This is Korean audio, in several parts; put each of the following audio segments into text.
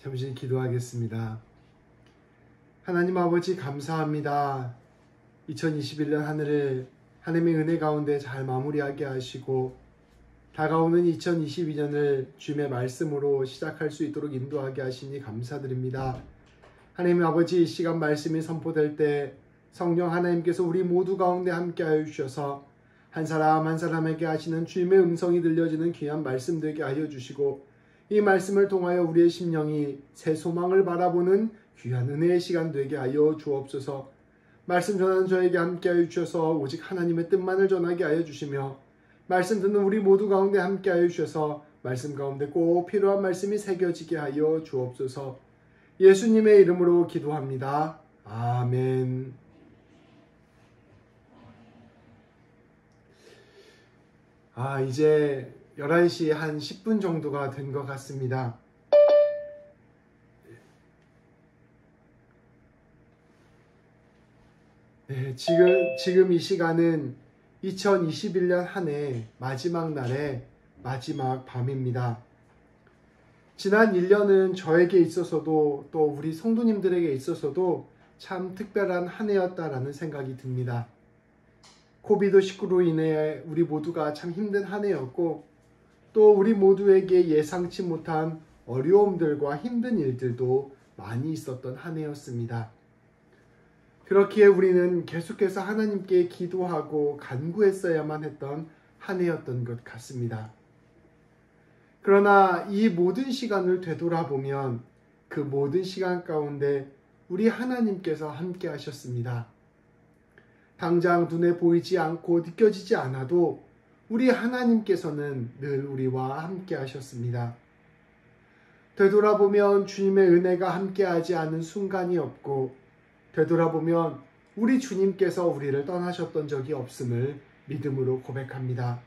잠시 기도하겠습니다. 하나님 아버지 감사합니다. 2021년 한 해를 하나님의 은혜 가운데 잘 마무리하게 하시고 다가오는 2022년을 주님의 말씀으로 시작할 수 있도록 인도하게 하시니 감사드립니다. 하나님 아버지, 이 시간 말씀이 선포될 때 성령 하나님께서 우리 모두 가운데 함께하여 주셔서 한 사람 한 사람에게 하시는 주님의 음성이 들려지는 귀한 말씀 되게 하여 주시고, 이 말씀을 통하여 우리의 심령이 새 소망을 바라보는 귀한 은혜의 시간 되게 하여 주옵소서. 말씀 전하는 저에게 함께하여 주셔서 오직 하나님의 뜻만을 전하게 하여 주시며, 말씀 듣는 우리 모두 가운데 함께하여 주셔서 말씀 가운데 꼭 필요한 말씀이 새겨지게 하여 주옵소서. 예수님의 이름으로 기도합니다. 아멘. 이제 11시 한 10분 정도가 된 것 같습니다. 네, 지금 이 시간은 2021년 한 해 마지막 날의 마지막 밤입니다. 지난 1년은 저에게 있어서도 또 우리 성도님들에게 있어서도 참 특별한 한 해였다라는 생각이 듭니다. 코비드19로 인해 우리 모두가 참 힘든 한 해였고, 또 우리 모두에게 예상치 못한 어려움들과 힘든 일들도 많이 있었던 한 해였습니다. 그렇기에 우리는 계속해서 하나님께 기도하고 간구했어야만 했던 한 해였던 것 같습니다. 그러나 이 모든 시간을 되돌아보면 그 모든 시간 가운데 우리 하나님께서 함께 하셨습니다. 당장 눈에 보이지 않고 느껴지지 않아도 우리 하나님께서는 늘 우리와 함께 하셨습니다. 되돌아보면 주님의 은혜가 함께하지 않은 순간이 없고, 되돌아보면 우리 주님께서 우리를 떠나셨던 적이 없음을 믿음으로 고백합니다.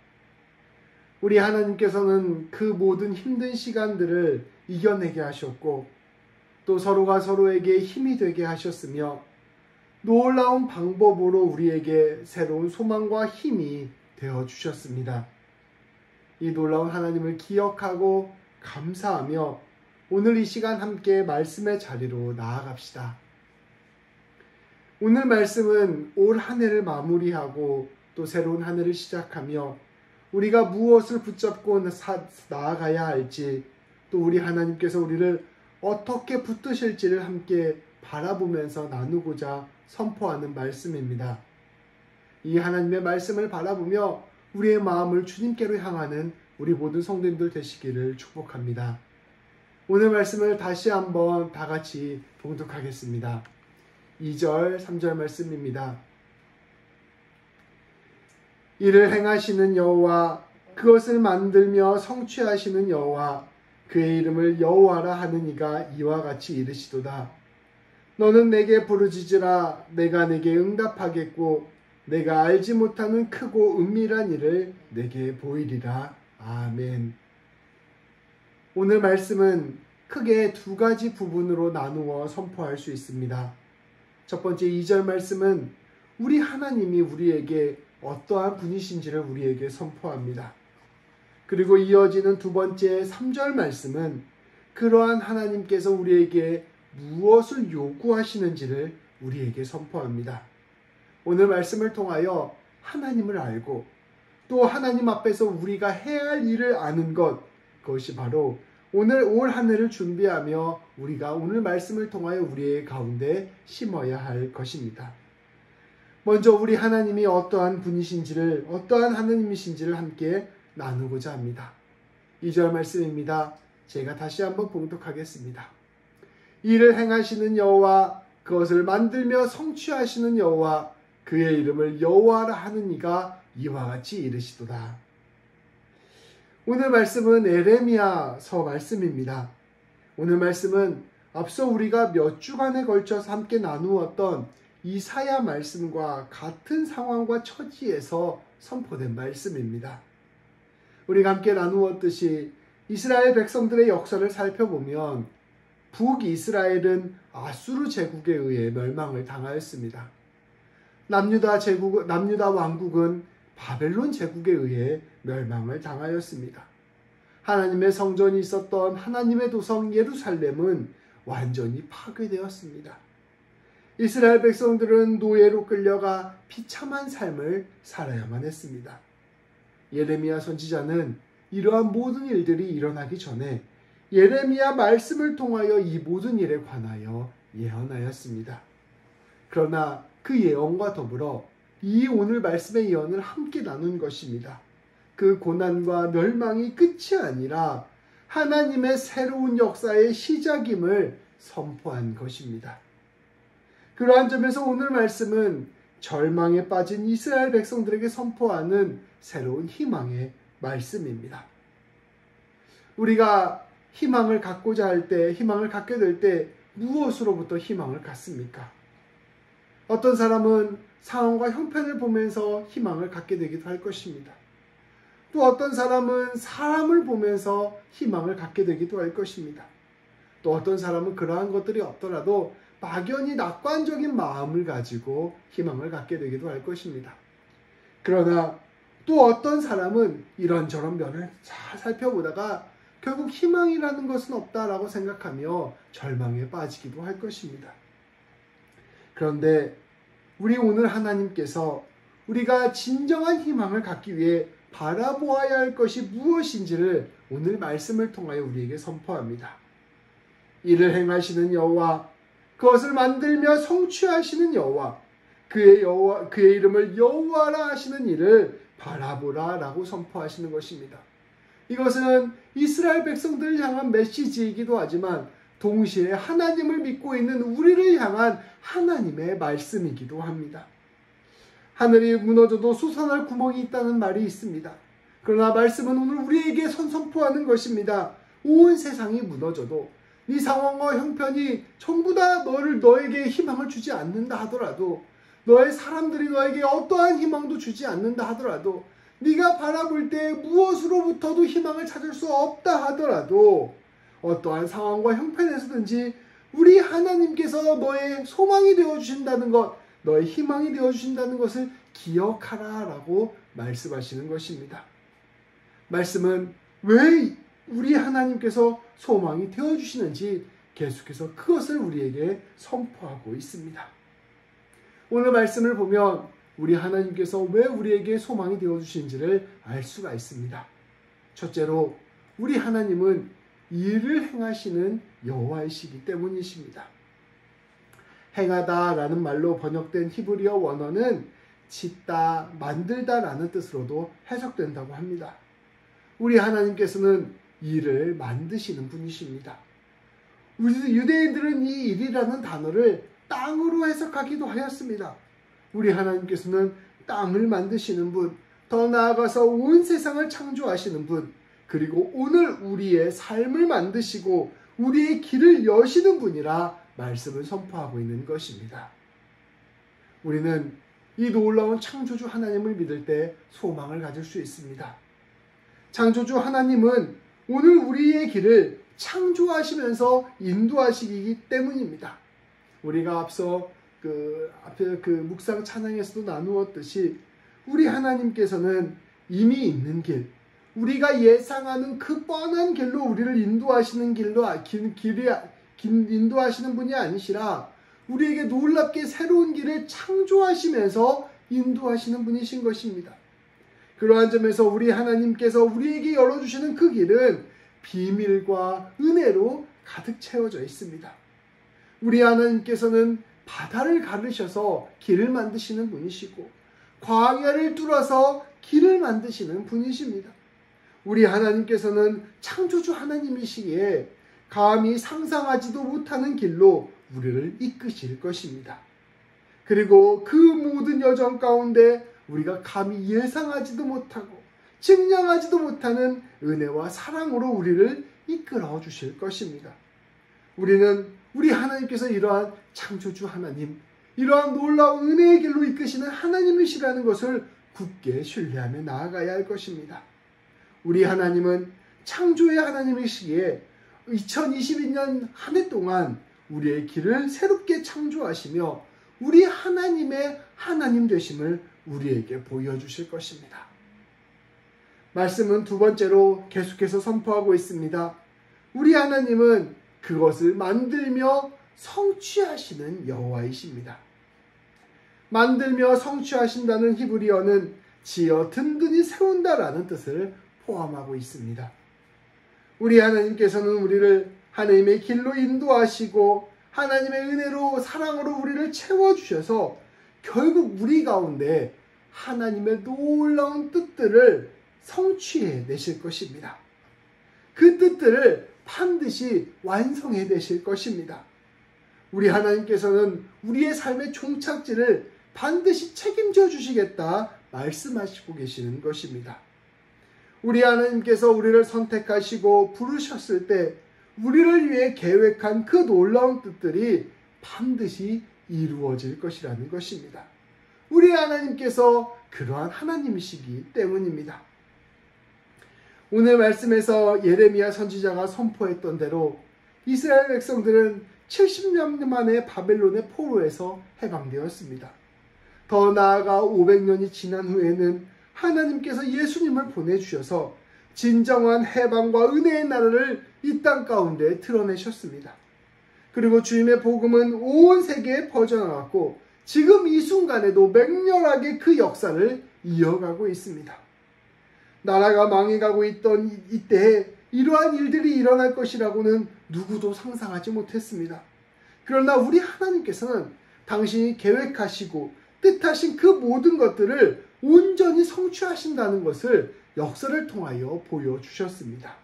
우리 하나님께서는 그 모든 힘든 시간들을 이겨내게 하셨고, 또 서로가 서로에게 힘이 되게 하셨으며, 놀라운 방법으로 우리에게 새로운 소망과 힘이 되어 주셨습니다. 이 놀라운 하나님을 기억하고 감사하며 오늘 이 시간 함께 말씀의 자리로 나아갑시다. 오늘 말씀은 올 한 해를 마무리하고 또 새로운 한 해를 시작하며 우리가 무엇을 붙잡고 나아가야 할지, 또 우리 하나님께서 우리를 어떻게 붙드실지를 함께 바라보면서 나누고자 선포하는 말씀입니다. 이 하나님의 말씀을 바라보며 우리의 마음을 주님께로 향하는 우리 모든 성도님들 되시기를 축복합니다. 오늘 말씀을 다시 한번 다 같이 봉독하겠습니다. 2절, 3절 말씀입니다. 이를 행하시는 여호와, 그것을 만들며 성취하시는 여호와, 그의 이름을 여호와라 하는 이가 이와 같이 이르시도다. 너는 내게 부르짖으라. 내가 내게 응답하겠고 내가 알지 못하는 크고 은밀한 일을 내게 보이리라. 아멘. 오늘 말씀은 크게 두 가지 부분으로 나누어 선포할 수 있습니다. 첫 번째 2절 말씀은 우리 하나님이 우리에게 어떠한 분이신지를 우리에게 선포합니다. 그리고 이어지는 두 번째 3절 말씀은 그러한 하나님께서 우리에게 무엇을 요구하시는지를 우리에게 선포합니다. 오늘 말씀을 통하여 하나님을 알고 또 하나님 앞에서 우리가 해야 할 일을 아는 것, 그것이 바로 오늘 올 한 해를 준비하며 우리가 오늘 말씀을 통하여 우리의 가운데 심어야 할 것입니다. 먼저 우리 하나님이 어떠한 분이신지를, 어떠한 하나님이신지를 함께 나누고자 합니다. 2절 말씀입니다. 제가 다시 한번 봉독하겠습니다. 이를 행하시는 여호와, 그것을 만들며 성취하시는 여호와, 그의 이름을 여호와라 하는 이가 이와 같이 이르시도다. 오늘 말씀은 에레미야서 말씀입니다. 오늘 말씀은 앞서 우리가 몇 주간에 걸쳐서 함께 나누었던 이사야 말씀과 같은 상황과 처지에서 선포된 말씀입니다. 우리가 함께 나누었듯이 이스라엘 백성들의 역사를 살펴보면 북이스라엘은 아수르 제국에 의해 멸망을 당하였습니다. 남유다 왕국은 바벨론 제국에 의해 멸망을 당하였습니다. 하나님의 성전이 있었던 하나님의 도성 예루살렘은 완전히 파괴되었습니다. 이스라엘 백성들은 노예로 끌려가 비참한 삶을 살아야만 했습니다. 예레미야 선지자는 이러한 모든 일들이 일어나기 전에 예레미야 말씀을 통하여 이 모든 일에 관하여 예언하였습니다. 그러나 그 예언과 더불어 이 오늘 말씀의 예언을 함께 나눈 것입니다. 그 고난과 멸망이 끝이 아니라 하나님의 새로운 역사의 시작임을 선포한 것입니다. 그러한 점에서 오늘 말씀은 절망에 빠진 이스라엘 백성들에게 선포하는 새로운 희망의 말씀입니다. 우리가 희망을 갖고자 할 때, 희망을 갖게 될 때 무엇으로부터 희망을 갖습니까? 어떤 사람은 상황과 형편을 보면서 희망을 갖게 되기도 할 것입니다. 또 어떤 사람은 사람을 보면서 희망을 갖게 되기도 할 것입니다. 또 어떤 사람은 그러한 것들이 없더라도 막연히 낙관적인 마음을 가지고 희망을 갖게 되기도 할 것입니다. 그러나 또 어떤 사람은 이런저런 면을 잘 살펴보다가 결국 희망이라는 것은 없다라고 생각하며 절망에 빠지기도 할 것입니다. 그런데 우리 오늘 하나님께서 우리가 진정한 희망을 갖기 위해 바라보아야 할 것이 무엇인지를 오늘 말씀을 통하여 우리에게 선포합니다. 이를 행하시는 여호와, 그것을 만들며 성취하시는 여호와, 그의 이름을 여호와라 하시는 이를 바라보라 라고 선포하시는 것입니다. 이것은 이스라엘 백성들을 향한 메시지이기도 하지만 동시에 하나님을 믿고 있는 우리를 향한 하나님의 말씀이기도 합니다. 하늘이 무너져도 솟아날 구멍이 있다는 말이 있습니다. 그러나 말씀은 오늘 우리에게 선포하는 것입니다. 온 세상이 무너져도 네 상황과 형편이 전부 다 너에게 희망을 주지 않는다 하더라도, 너의 사람들이 너에게 어떠한 희망도 주지 않는다 하더라도, 네가 바라볼 때 무엇으로부터도 희망을 찾을 수 없다 하더라도, 어떠한 상황과 형편에서든지 우리 하나님께서 너의 소망이 되어주신다는 것, 너의 희망이 되어주신다는 것을 기억하라 라고 말씀하시는 것입니다. 말씀은 왜 우리 하나님께서 소망이 되어주시는지 계속해서 그것을 우리에게 선포하고 있습니다. 오늘 말씀을 보면 우리 하나님께서 왜 우리에게 소망이 되어주신지를 알 수가 있습니다. 첫째로 우리 하나님은 일을 행하시는 여호와이시기 때문이십니다. 행하다 라는 말로 번역된 히브리어 원어는 짓다, 만들다 라는 뜻으로도 해석된다고 합니다. 우리 하나님께서는 일을 만드시는 분이십니다. 우리 유대인들은 이 일이라는 단어를 땅으로 해석하기도 하였습니다. 우리 하나님께서는 땅을 만드시는 분, 더 나아가서 온 세상을 창조하시는 분, 그리고 오늘 우리의 삶을 만드시고 우리의 길을 여시는 분이라 말씀을 선포하고 있는 것입니다. 우리는 이 놀라운 창조주 하나님을 믿을 때 소망을 가질 수 있습니다. 창조주 하나님은 오늘 우리의 길을 창조하시면서 인도하시기 때문입니다. 우리가 앞서 앞에 묵상 찬양에서도 나누었듯이 우리 하나님께서는 이미 있는 길, 우리가 예상하는 그 뻔한 길로 우리를 인도하시는 인도하시는 분이 아니시라 우리에게 놀랍게 새로운 길을 창조하시면서 인도하시는 분이신 것입니다. 그러한 점에서 우리 하나님께서 우리에게 열어주시는 그 길은 비밀과 은혜로 가득 채워져 있습니다. 우리 하나님께서는 바다를 가르셔서 길을 만드시는 분이시고 광야를 뚫어서 길을 만드시는 분이십니다. 우리 하나님께서는 창조주 하나님이시기에 감히 상상하지도 못하는 길로 우리를 이끄실 것입니다. 그리고 그 모든 여정 가운데 우리가 감히 예상하지도 못하고 증량하지도 못하는 은혜와 사랑으로 우리를 이끌어 주실 것입니다. 우리는 우리 하나님께서 이러한 창조주 하나님, 이러한 놀라운 은혜의 길로 이끄시는 하나님이시라는 것을 굳게 신뢰하며 나아가야 할 것입니다. 우리 하나님은 창조의 하나님이시기에 2022년 한 해 동안 우리의 길을 새롭게 창조하시며 우리 하나님의 하나님 되심을 우리에게 보여주실 것입니다. 말씀은 두 번째로 계속해서 선포하고 있습니다. 우리 하나님은 그것을 만들며 성취하시는 여호와이십니다. 만들며 성취하신다는 히브리어는 지어 든든히 세운다라는 뜻을 포함하고 있습니다. 우리 하나님께서는 우리를 하나님의 길로 인도하시고 하나님의 은혜로 사랑으로 우리를 채워주셔서 결국 우리 가운데 하나님의 놀라운 뜻들을 성취해 내실 것입니다. 그 뜻들을 반드시 완성해 내실 것입니다. 우리 하나님께서는 우리의 삶의 종착지를 반드시 책임져 주시겠다 말씀하시고 계시는 것입니다. 우리 하나님께서 우리를 선택하시고 부르셨을 때 우리를 위해 계획한 그 놀라운 뜻들이 반드시 이루어질 것이라는 것입니다. 우리 하나님께서 그러한 하나님이시기 때문입니다. 오늘 말씀에서 예레미야 선지자가 선포했던 대로 이스라엘 백성들은 70년 만에 바벨론의 포로에서 해방되었습니다. 더 나아가 500년이 지난 후에는 하나님께서 예수님을 보내주셔서 진정한 해방과 은혜의 나라를 이 땅 가운데 드러내셨습니다. 그리고 주님의 복음은 온 세계에 퍼져나갔고 지금 이 순간에도 맹렬하게 그 역사를 이어가고 있습니다. 나라가 망해가고 있던 이때에 이러한 일들이 일어날 것이라고는 누구도 상상하지 못했습니다. 그러나 우리 하나님께서는 당신이 계획하시고 뜻하신 그 모든 것들을 온전히 성취하신다는 것을 역사를 통하여 보여주셨습니다.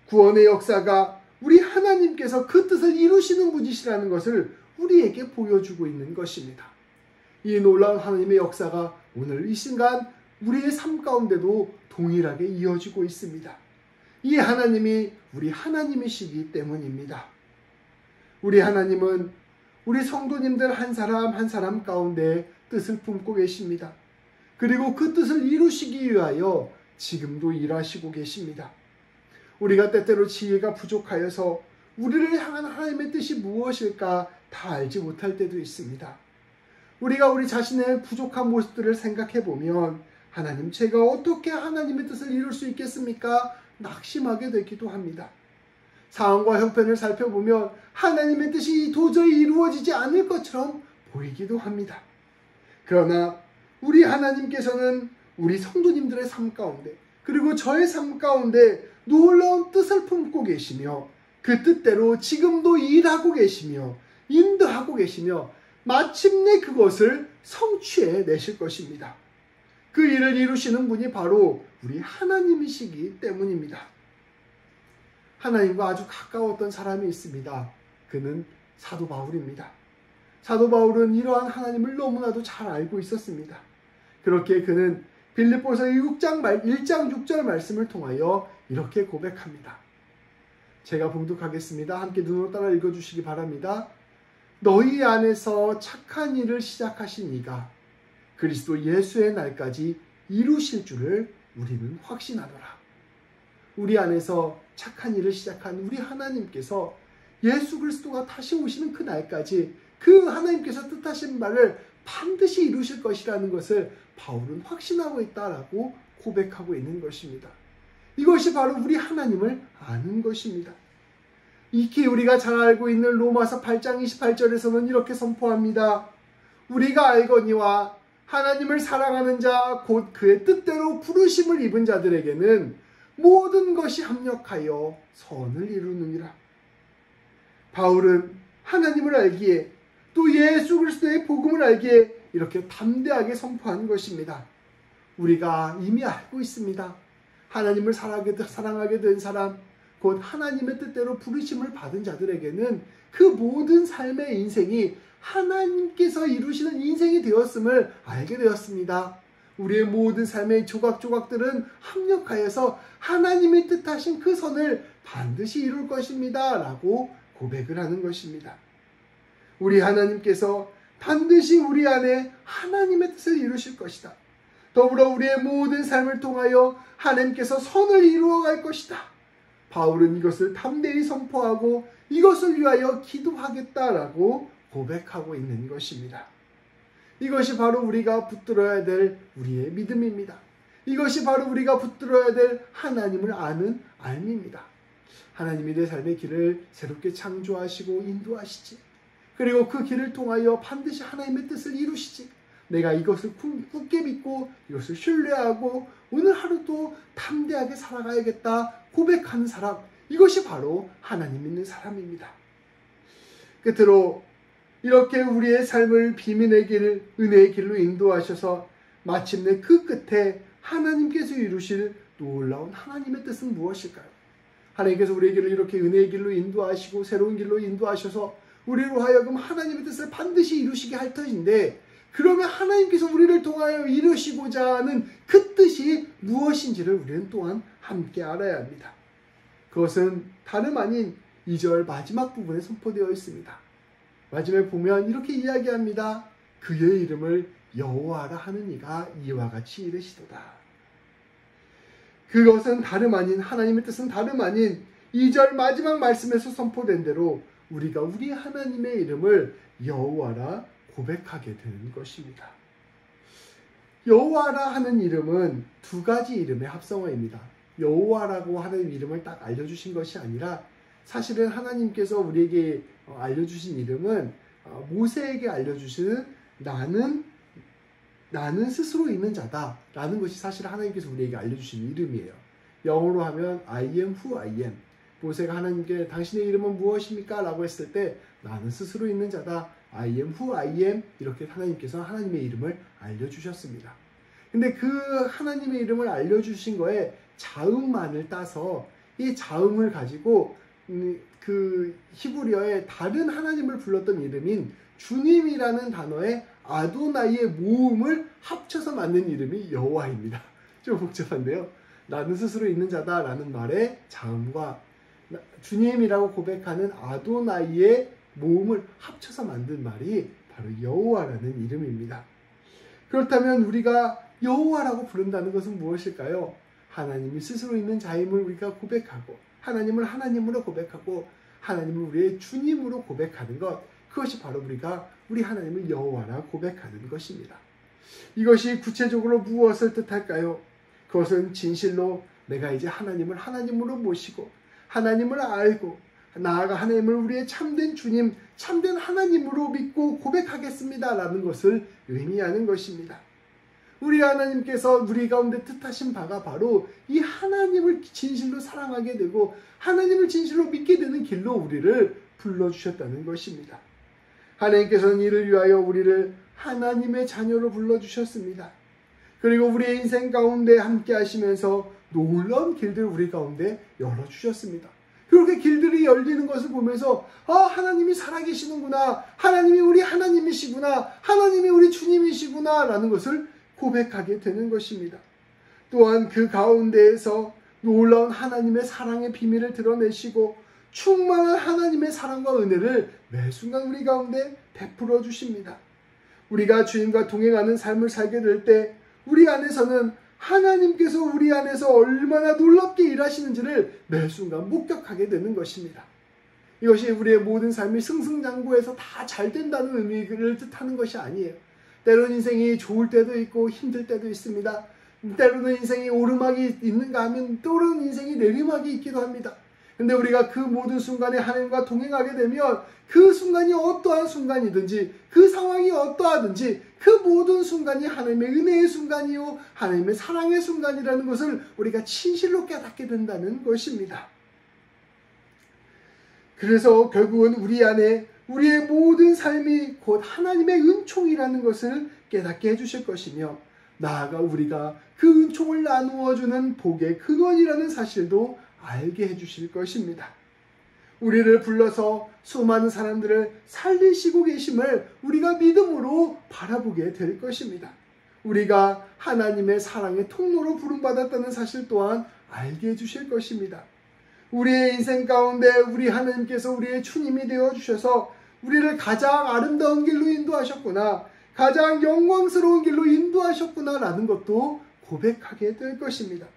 구원의 역사가 우리 하나님께서 그 뜻을 이루시는 분이시라는 것을 우리에게 보여주고 있는 것입니다. 이 놀라운 하나님의 역사가 오늘 이 순간 우리의 삶 가운데도 동일하게 이어지고 있습니다. 이 하나님이 우리 하나님이시기 때문입니다. 우리 하나님은 우리 성도님들 한 사람 한 사람 가운데 뜻을 품고 계십니다. 그리고 그 뜻을 이루시기 위하여 지금도 일하시고 계십니다. 우리가 때때로 지혜가 부족하여서 우리를 향한 하나님의 뜻이 무엇일까 다 알지 못할 때도 있습니다. 우리가 우리 자신의 부족한 모습들을 생각해 보면 하나님, 제가 어떻게 하나님의 뜻을 이룰 수 있겠습니까? 낙심하게 되기도 합니다. 상황과 형편을 살펴보면 하나님의 뜻이 도저히 이루어지지 않을 것처럼 보이기도 합니다. 그러나 우리 하나님께서는 우리 성도님들의 삶 가운데 그리고 저의 삶 가운데 놀라운 뜻을 품고 계시며 그 뜻대로 지금도 일하고 계시며 인도하고 계시며 마침내 그것을 성취해 내실 것입니다. 그 일을 이루시는 분이 바로 우리 하나님이시기 때문입니다. 하나님과 아주 가까웠던 사람이 있습니다. 그는 사도 바울입니다. 사도 바울은 이러한 하나님을 너무나도 잘 알고 있었습니다. 그렇게 그는 빌립보서 1장 6절 말씀을 통하여 이렇게 고백합니다. 제가 봉독하겠습니다. 함께 눈으로 따라 읽어주시기 바랍니다. 너희 안에서 착한 일을 시작하신 이가 그리스도 예수의 날까지 이루실 줄을 우리는 확신하노라. 우리 안에서 착한 일을 시작한 우리 하나님께서 예수 그리스도가 다시 오시는 그 날까지 그 하나님께서 뜻하신 바를 반드시 이루실 것이라는 것을 바울은 확신하고 있다라고 고백하고 있는 것입니다. 이것이 바로 우리 하나님을 아는 것입니다. 익히 우리가 잘 알고 있는 로마서 8장 28절에서는 이렇게 선포합니다. 우리가 알거니와 하나님을 사랑하는 자 곧 그의 뜻대로 부르심을 입은 자들에게는 모든 것이 합력하여 선을 이루느니라. 바울은 하나님을 알기에 또 예수 그리스도의 복음을 알기에 이렇게 담대하게 선포한 것입니다. 우리가 이미 알고 있습니다. 하나님을 사랑하게 된 사람, 곧 하나님의 뜻대로 부르심을 받은 자들에게는 그 모든 삶의 인생이 하나님께서 이루시는 인생이 되었음을 알게 되었습니다. 우리의 모든 삶의 조각조각들은 합력하여서 하나님의 뜻하신 그 선을 반드시 이룰 것입니다. 라고 고백을 하는 것입니다. 우리 하나님께서 반드시 우리 안에 하나님의 뜻을 이루실 것이다. 더불어 우리의 모든 삶을 통하여 하나님께서 선을 이루어갈 것이다. 바울은 이것을 담대히 선포하고 이것을 위하여 기도하겠다라고 고백하고 있는 것입니다. 이것이 바로 우리가 붙들어야 될 우리의 믿음입니다. 이것이 바로 우리가 붙들어야 될 하나님을 아는 알미입니다. 하나님이 내 삶의 길을 새롭게 창조하시고 인도하시지. 그리고 그 길을 통하여 반드시 하나님의 뜻을 이루시지. 내가 이것을 굳게 믿고 이것을 신뢰하고 오늘 하루도 담대하게 살아가야겠다 고백하는 사람, 이것이 바로 하나님 믿는 사람입니다. 끝으로 이렇게 우리의 삶을 비밀의 길, 은혜의 길로 인도하셔서 마침내 그 끝에 하나님께서 이루실 놀라운 하나님의 뜻은 무엇일까요? 하나님께서 우리의 길을 이렇게 은혜의 길로 인도하시고 새로운 길로 인도하셔서 우리로 하여금 하나님의 뜻을 반드시 이루시게 할 터인데, 그러면 하나님께서 우리를 통하여 이루시고자 하는 그 뜻이 무엇인지를 우리는 또한 함께 알아야 합니다. 그것은 다름 아닌 2절 마지막 부분에 선포되어 있습니다. 마지막에 보면 이렇게 이야기합니다. 그의 이름을 여호와라 하는 이가 이와 같이 이르시도다. 그것은 다름 아닌, 하나님의 뜻은 다름 아닌 2절 마지막 말씀에서 선포된 대로 우리가 우리 하나님의 이름을 여호와라 고백하게 되는 것입니다. 여호와라 하는 이름은 두 가지 이름의 합성어입니다. 여호와라고 하는 이름을 딱 알려주신 것이 아니라 사실은 하나님께서 우리에게 알려주신 이름은 모세에게 알려주시는 나는 스스로 있는 자다 라는 것이 사실 하나님께서 우리에게 알려주신 이름이에요. 영어로 하면 I am who I am. 모세가 하나님께 당신의 이름은 무엇입니까? 라고 했을 때 나는 스스로 있는 자다, I am who I am, 이렇게 하나님께서 하나님의 이름을 알려주셨습니다. 근데 그 하나님의 이름을 알려주신 거에 자음만을 따서 이 자음을 가지고 그 히브리어의 다른 하나님을 불렀던 이름인 주님이라는 단어의 아도나이의 모음을 합쳐서 만든 이름이 여호와입니다. 좀 복잡한데요. 나는 스스로 있는 자다 라는 말의 자음과 주님이라고 고백하는 아도나이의 모음을 합쳐서 만든 말이 바로 여호와라는 이름입니다. 그렇다면 우리가 여호와라고 부른다는 것은 무엇일까요? 하나님이 스스로 있는 자임을 우리가 고백하고 하나님을 하나님으로 고백하고 하나님을 우리의 주님으로 고백하는 것, 그것이 바로 우리가 우리 하나님을 여호와라 고백하는 것입니다. 이것이 구체적으로 무엇을 뜻할까요? 그것은 진실로 내가 이제 하나님을 하나님으로 모시고 하나님을 알고 나아가 하나님을 우리의 참된 주님, 참된 하나님으로 믿고 고백하겠습니다 라는 것을 의미하는 것입니다. 우리 하나님께서 우리 가운데 뜻하신 바가 바로 이 하나님을 진실로 사랑하게 되고 하나님을 진실로 믿게 되는 길로 우리를 불러주셨다는 것입니다. 하나님께서는 이를 위하여 우리를 하나님의 자녀로 불러주셨습니다. 그리고 우리의 인생 가운데 함께 하시면서 놀라운 길들을 우리 가운데 열어주셨습니다. 그렇게 길들이 열리는 것을 보면서 하나님이 살아계시는구나, 하나님이 우리 하나님이시구나, 하나님이 우리 주님이시구나 라는 것을 고백하게 되는 것입니다. 또한 그 가운데에서 놀라운 하나님의 사랑의 비밀을 드러내시고 충만한 하나님의 사랑과 은혜를 매 순간 우리 가운데 베풀어 주십니다. 우리가 주님과 동행하는 삶을 살게 될 때 우리 안에서는 하나님께서 우리 안에서 얼마나 놀랍게 일하시는지를 매 순간 목격하게 되는 것입니다. 이것이 우리의 모든 삶이 승승장구해서 다 잘 된다는 의미를 뜻하는 것이 아니에요. 때로는 인생이 좋을 때도 있고 힘들 때도 있습니다. 때로는 인생이 오르막이 있는가 하면 때로는 인생이 내리막이 있기도 합니다. 근데 우리가 그 모든 순간에 하나님과 동행하게 되면 그 순간이 어떠한 순간이든지 그 상황이 어떠하든지 그 모든 순간이 하나님의 은혜의 순간이요 하나님의 사랑의 순간이라는 것을 우리가 진실로 깨닫게 된다는 것입니다. 그래서 결국은 우리 안에 우리의 모든 삶이 곧 하나님의 은총이라는 것을 깨닫게 해주실 것이며 나아가 우리가 그 은총을 나누어주는 복의 근원이라는 사실도 알게 해주실 것입니다. 우리를 불러서 수많은 사람들을 살리시고 계심을 우리가 믿음으로 바라보게 될 것입니다. 우리가 하나님의 사랑의 통로로 부름받았다는 사실 또한 알게 해주실 것입니다. 우리의 인생 가운데 우리 하나님께서 우리의 주님이 되어주셔서 우리를 가장 아름다운 길로 인도하셨구나, 가장 영광스러운 길로 인도하셨구나 라는 것도 고백하게 될 것입니다.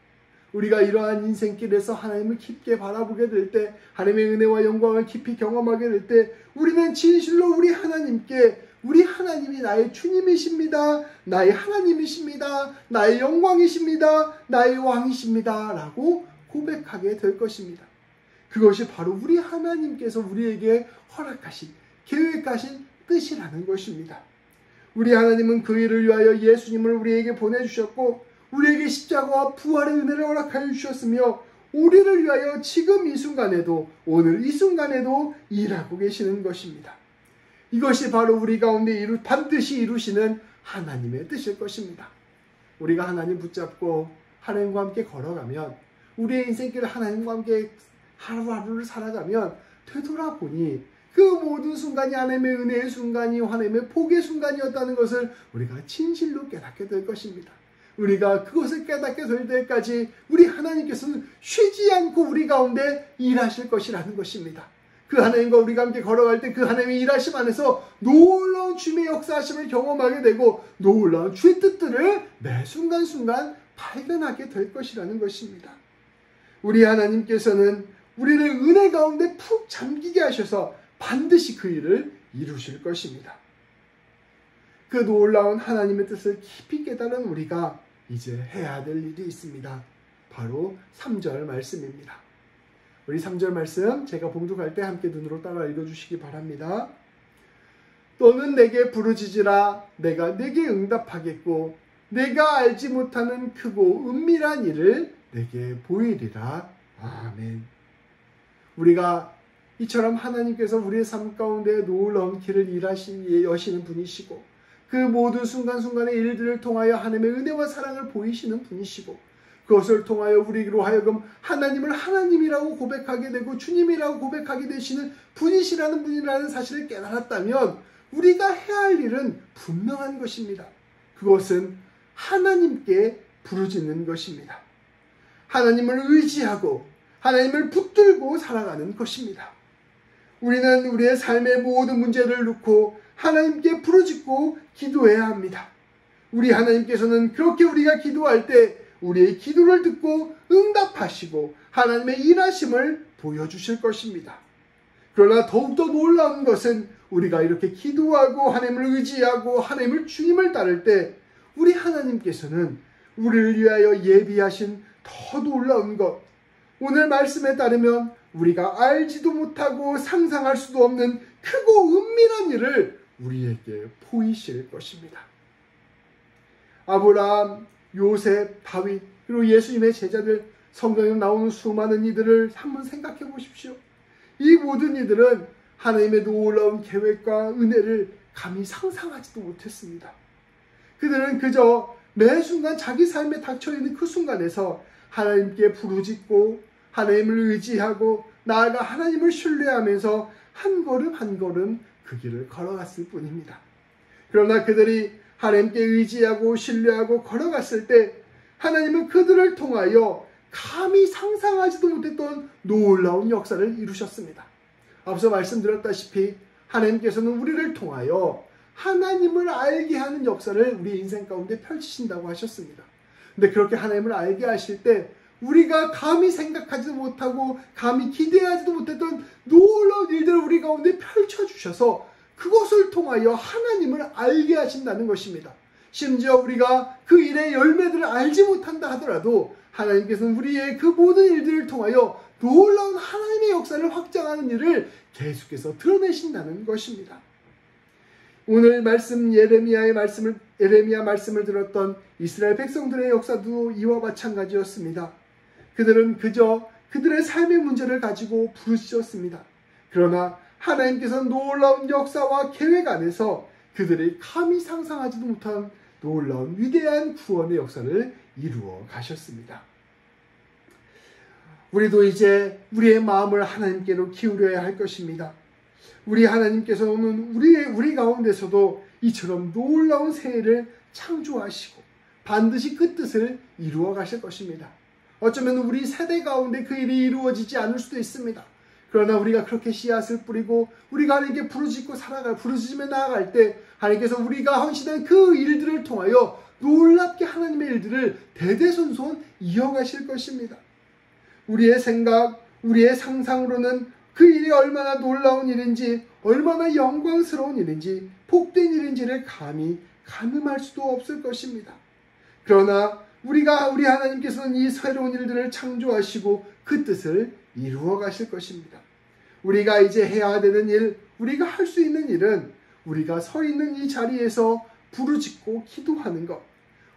우리가 이러한 인생길에서 하나님을 깊게 바라보게 될 때, 하나님의 은혜와 영광을 깊이 경험하게 될 때 우리는 진실로 우리 하나님께 우리 하나님이 나의 주님이십니다. 나의 하나님이십니다. 나의 영광이십니다. 나의 왕이십니다. 라고 고백하게 될 것입니다. 그것이 바로 우리 하나님께서 우리에게 허락하신, 계획하신 뜻이라는 것입니다. 우리 하나님은 그 일을 위하여 예수님을 우리에게 보내주셨고 우리에게 십자가와 부활의 은혜를 허락하여 주셨으며 우리를 위하여 지금 이 순간에도, 오늘 이 순간에도 일하고 계시는 것입니다. 이것이 바로 우리 가운데 반드시 이루시는 하나님의 뜻일 것입니다. 우리가 하나님 붙잡고 하나님과 함께 걸어가면, 우리의 인생길을 하나님과 함께 하루하루를 살아가면 되돌아보니 그 모든 순간이 하나님의 은혜의 순간이, 하나님의 복의 순간이었다는 것을 우리가 진실로 깨닫게 될 것입니다. 우리가 그것을 깨닫게 될 때까지 우리 하나님께서는 쉬지 않고 우리 가운데 일하실 것이라는 것입니다. 그 하나님과 우리가 함께 걸어갈 때 그 하나님의 일하심 안에서 놀라운 주님의 역사하심을 경험하게 되고 놀라운 주의 뜻들을 매 순간순간 발견하게 될 것이라는 것입니다. 우리 하나님께서는 우리를 은혜 가운데 푹 잠기게 하셔서 반드시 그 일을 이루실 것입니다. 그 놀라운 하나님의 뜻을 깊이 깨달은 우리가 이제 해야 될 일이 있습니다. 바로 3절 말씀입니다. 우리 3절 말씀 제가 봉독할 때 함께 눈으로 따라 읽어주시기 바랍니다. 너는 내게 부르짖으라. 내가 내게 응답하겠고 내가 알지 못하는 크고 은밀한 일을 내게 보이리라. 아멘. 우리가 이처럼 하나님께서 우리의 삶 가운데 놀라운 길을 여시는 분이시고 그 모든 순간순간의 일들을 통하여 하나님의 은혜와 사랑을 보이시는 분이시고 그것을 통하여 우리로 하여금 하나님을 하나님이라고 고백하게 되고 주님이라고 고백하게 되시는 분이라는 사실을 깨달았다면 우리가 해야 할 일은 분명한 것입니다. 그것은 하나님께 부르짖는 것입니다. 하나님을 의지하고 하나님을 붙들고 살아가는 것입니다. 우리는 우리의 삶의 모든 문제를 놓고 하나님께 부르짖고 기도해야 합니다. 우리 하나님께서는 그렇게 우리가 기도할 때 우리의 기도를 듣고 응답하시고 하나님의 일하심을 보여주실 것입니다. 그러나 더욱더 놀라운 것은 우리가 이렇게 기도하고 하나님을 의지하고 하나님을 주님을 따를 때 우리 하나님께서는 우리를 위하여 예비하신 더 놀라운 것, 오늘 말씀에 따르면 우리가 알지도 못하고 상상할 수도 없는 크고 은밀한 일을 우리에게 보이실 것입니다. 아브라함, 요셉, 다윗, 그리고 예수님의 제자들, 성경에 나오는 수많은 이들을 한번 생각해 보십시오. 이 모든 이들은 하나님의 놀라운 계획과 은혜를 감히 상상하지도 못했습니다. 그들은 그저 매 순간 자기 삶에 닥쳐있는 그 순간에서 하나님께 부르짖고 하나님을 의지하고 나아가 하나님을 신뢰하면서 한 걸음 한 걸음 그 길을 걸어갔을 뿐입니다. 그러나 그들이 하나님께 의지하고 신뢰하고 걸어갔을 때 하나님은 그들을 통하여 감히 상상하지도 못했던 놀라운 역사를 이루셨습니다. 앞서 말씀드렸다시피 하나님께서는 우리를 통하여 하나님을 알게 하는 역사를 우리 인생 가운데 펼치신다고 하셨습니다. 근데 그렇게 하나님을 알게 하실 때 우리가 감히 생각하지도 못하고 감히 기대하지도 못했던 놀라운 일들을 우리 가운데 펼쳐주셔서 그것을 통하여 하나님을 알게 하신다는 것입니다. 심지어 우리가 그 일의 열매들을 알지 못한다 하더라도 하나님께서는 우리의 그 모든 일들을 통하여 놀라운 하나님의 역사를 확장하는 일을 계속해서 드러내신다는 것입니다. 오늘 말씀 예레미야 말씀을 들었던 이스라엘 백성들의 역사도 이와 마찬가지였습니다. 그들은 그저 그들의 삶의 문제를 가지고 부르짖었습니다. 그러나 하나님께서는 놀라운 역사와 계획 안에서 그들이 감히 상상하지도 못한 놀라운 위대한 구원의 역사를 이루어 가셨습니다. 우리도 이제 우리의 마음을 하나님께로 기울여야 할 것입니다. 우리 하나님께서는 우리 가운데서도 이처럼 놀라운 새해를 창조하시고 반드시 그 뜻을 이루어 가실 것입니다. 어쩌면 우리 세대 가운데 그 일이 이루어지지 않을 수도 있습니다. 그러나 우리가 그렇게 씨앗을 뿌리고 우리가 하나님께 부르짖으며 나아갈 때 하나님께서 우리가 헌신한 그 일들을 통하여 놀랍게 하나님의 일들을 대대손손 이어가실 것입니다. 우리의 생각, 우리의 상상으로는 그 일이 얼마나 놀라운 일인지, 얼마나 영광스러운 일인지 복된 일인지를 감히 가늠할 수도 없을 것입니다. 그러나 우리 하나님께서는 이 새로운 일들을 창조하시고 그 뜻을 이루어 가실 것입니다. 우리가 이제 해야 되는 일, 우리가 할 수 있는 일은 우리가 서 있는 이 자리에서 부르짖고 기도하는 것,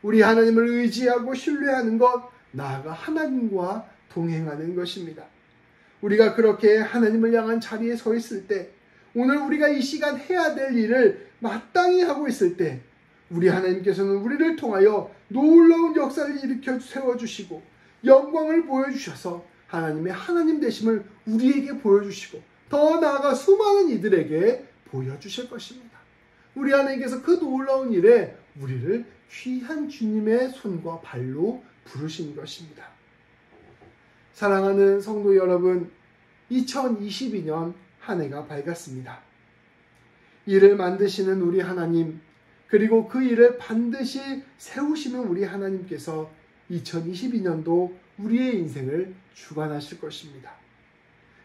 우리 하나님을 의지하고 신뢰하는 것, 나아가 하나님과 동행하는 것입니다. 우리가 그렇게 하나님을 향한 자리에 서 있을 때, 오늘 우리가 이 시간 해야 될 일을 마땅히 하고 있을 때, 우리 하나님께서는 우리를 통하여 놀라운 역사를 일으켜 세워주시고 영광을 보여주셔서 하나님의 하나님 되심을 우리에게 보여주시고 더 나아가 수많은 이들에게 보여주실 것입니다. 우리 하나님께서 그 놀라운 일에 우리를 귀한 주님의 손과 발로 부르신 것입니다. 사랑하는 성도 여러분, 2022년 한 해가 밝았습니다. 일을 만드시는 우리 하나님, 그리고 그 일을 반드시 세우시는 우리 하나님께서 2022년도 우리의 인생을 주관하실 것입니다.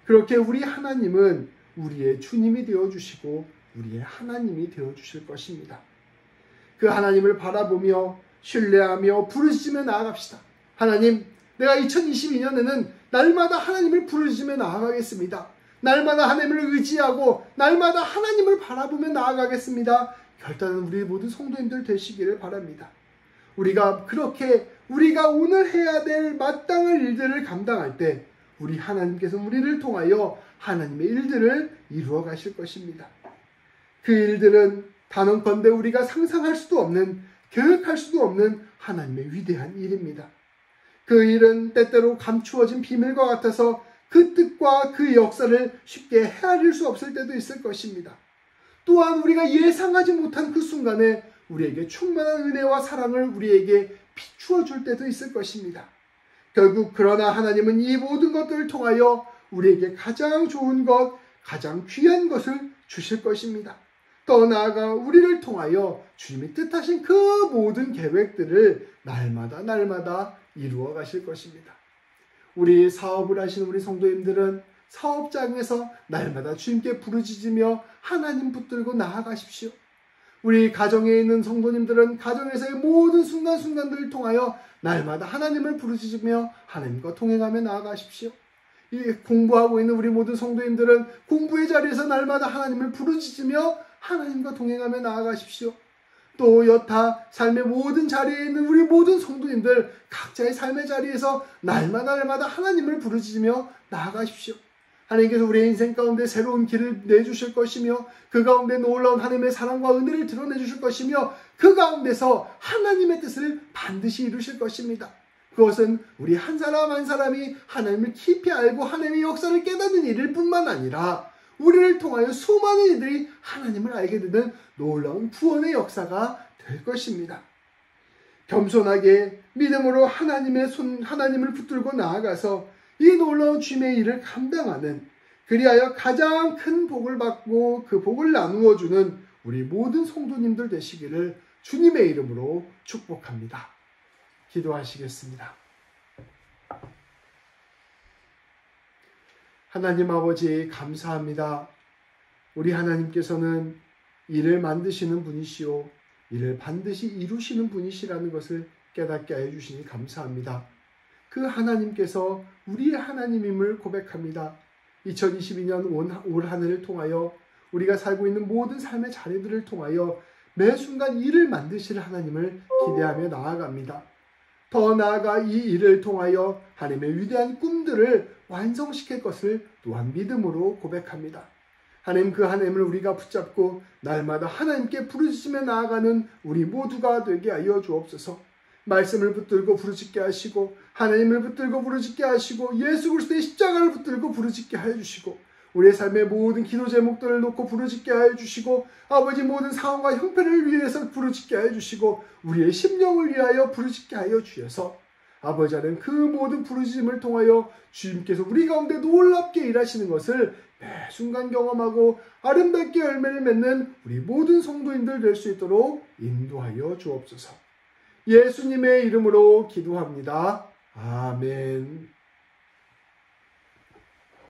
그렇게 우리 하나님은 우리의 주님이 되어주시고 우리의 하나님이 되어주실 것입니다. 그 하나님을 바라보며 신뢰하며 부르짖으며 나아갑시다. 하나님, 내가 2022년에는 날마다 하나님을 부르짖으며 나아가겠습니다. 날마다 하나님을 의지하고 날마다 하나님을 바라보며 나아가겠습니다. 결단은 우리 모든 성도님들 되시기를 바랍니다. 우리가 그렇게 우리가 오늘 해야 될 마땅한 일들을 감당할 때 우리 하나님께서 우리를 통하여 하나님의 일들을 이루어 가실 것입니다. 그 일들은 단언컨대 우리가 상상할 수도 없는, 계획할 수도 없는 하나님의 위대한 일입니다. 그 일은 때때로 감추어진 비밀과 같아서 그 뜻과 그 역사를 쉽게 헤아릴 수 없을 때도 있을 것입니다. 또한 우리가 예상하지 못한 그 순간에 우리에게 충만한 은혜와 사랑을 우리에게 비추어 줄 때도 있을 것입니다. 결국 그러나 하나님은 이 모든 것들을 통하여 우리에게 가장 좋은 것, 가장 귀한 것을 주실 것입니다. 더 나아가 우리를 통하여 주님이 뜻하신 그 모든 계획들을 날마다 이루어 가실 것입니다. 우리 사업을 하시는 우리 성도님들은 사업장에서 날마다 주님께 부르짖으며 하나님 붙들고 나아가십시오. 우리 가정에 있는 성도님들은 가정에서의 모든 순간순간들을 통하여 날마다 하나님을 부르짖으며 하나님과 동행하며 나아가십시오. 공부하고 있는 우리 모든 성도님들은 공부의 자리에서 날마다 하나님을 부르짖으며 하나님과 동행하며 나아가십시오. 또 여타 삶의 모든 자리에 있는 우리 모든 성도님들 각자의 삶의 자리에서 날마다 하나님을 부르짖으며 나아가십시오. 하나님께서 우리의 인생 가운데 새로운 길을 내주실 것이며 그 가운데 놀라운 하나님의 사랑과 은혜를 드러내 주실 것이며 그 가운데서 하나님의 뜻을 반드시 이루실 것입니다. 그것은 우리 한 사람 한 사람이 하나님을 깊이 알고 하나님의 역사를 깨닫는 일일 뿐만 아니라 우리를 통하여 수많은 이들이 하나님을 알게 되는 놀라운 구원의 역사가 될 것입니다. 겸손하게 믿음으로 하나님을 붙들고 나아가서 이 놀라운 주님의 일을 감당하는, 그리하여 가장 큰 복을 받고 그 복을 나누어 주는 우리 모든 성도님들 되시기를 주님의 이름으로 축복합니다. 기도하시겠습니다. 하나님 아버지 감사합니다. 우리 하나님께서는 일을 만드시는 분이시오 이를 반드시 이루시는 분이시라는 것을 깨닫게 하여 주시니 감사합니다. 그 하나님께서 우리의 하나님임을 고백합니다. 2022년 올 한 해를 통하여 우리가 살고 있는 모든 삶의 자리들을 통하여 매 순간 일을 만드실 하나님을 기대하며 나아갑니다. 더 나아가 이 일을 통하여 하나님의 위대한 꿈들을 완성시킬 것을 또한 믿음으로 고백합니다. 하나님, 그 하나님을 우리가 붙잡고 날마다 하나님께 부르짖으며 나아가는 우리 모두가 되게 하여 주옵소서. 말씀을 붙들고 부르짖게 하시고 하나님을 붙들고 부르짖게 하시고 예수 그리스도의 십자가를 붙들고 부르짖게 하여 주시고 우리의 삶의 모든 기도 제목들을 놓고 부르짖게 하여 주시고 아버지 모든 상황과 형편을 위해서 부르짖게 하여 주시고 우리의 심령을 위하여 부르짖게 하여 주셔서 아버지 하나님, 그 모든 부르짖음을 통하여 주님께서 우리 가운데 놀랍게 일하시는 것을 매 순간 경험하고 아름답게 열매를 맺는 우리 모든 성도인들 될 수 있도록 인도하여 주옵소서. 예수님의 이름으로 기도합니다. 아멘.